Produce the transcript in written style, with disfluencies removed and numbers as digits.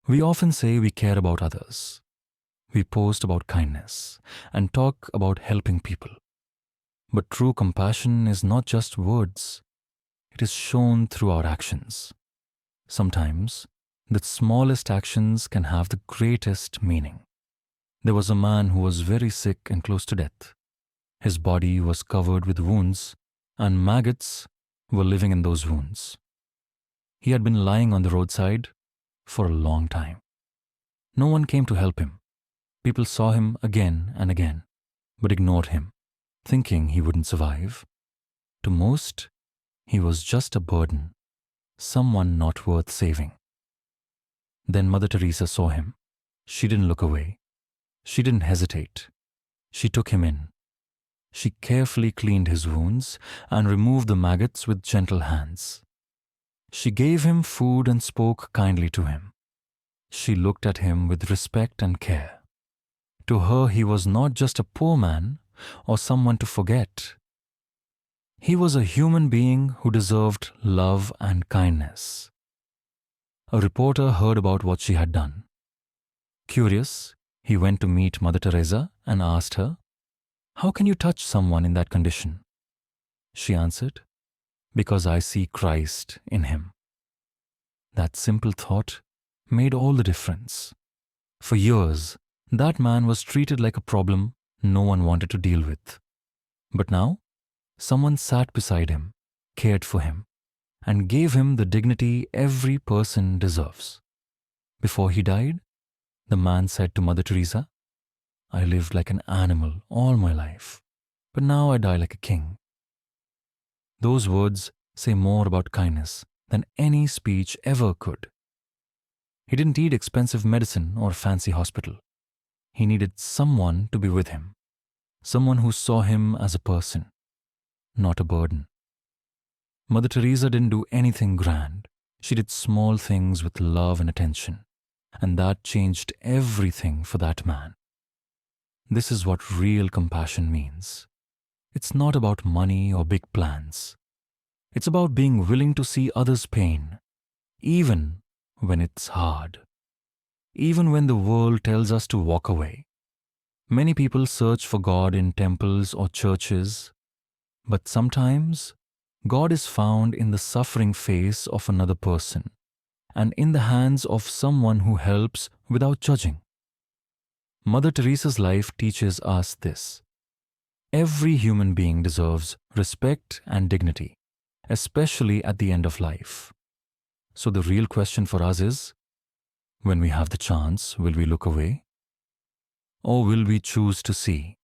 We often say we care about others. We post about kindness and talk about helping people. But true compassion is not just words, it is shown through our actions. Sometimes, the smallest actions can have the greatest meaning. There was a man who was very sick and close to death. His body was covered with wounds, and maggots were living in those wounds. He had been lying on the roadside for a long time. No one came to help him. People saw him again and again, but ignored him, thinking he wouldn't survive. To most, he was just a burden, someone not worth saving. Then Mother Teresa saw him. She didn't look away. She didn't hesitate. She took him in. She carefully cleaned his wounds and removed the maggots with gentle hands. She gave him food and spoke kindly to him. She looked at him with respect and care. To her, he was not just a poor man or someone to forget. He was a human being who deserved love and kindness. A reporter heard about what she had done. Curious, he went to meet Mother Teresa and asked her, "How can you touch someone in that condition?" She answered, "Because I see Christ in him." That simple thought made all the difference. For years, that man was treated like a problem no one wanted to deal with. But now, someone sat beside him, cared for him, and gave him the dignity every person deserves. Before he died, the man said to Mother Teresa, "I lived like an animal all my life, but now I die like a king." Those words say more about kindness than any speech ever could. He didn't need expensive medicine or a fancy hospital. He needed someone to be with him, someone who saw him as a person, not a burden. Mother Teresa didn't do anything grand. She did small things with love and attention, and that changed everything for that man. This is what real compassion means. It's not about money or big plans. It's about being willing to see others' pain, even when it's hard, even when the world tells us to walk away. Many people search for God in temples or churches, but sometimes God is found in the suffering face of another person and in the hands of someone who helps without judging. Mother Teresa's life teaches us this. Every human being deserves respect and dignity, especially at the end of life. So the real question for us is, when we have the chance, will we look away? Or will we choose to see?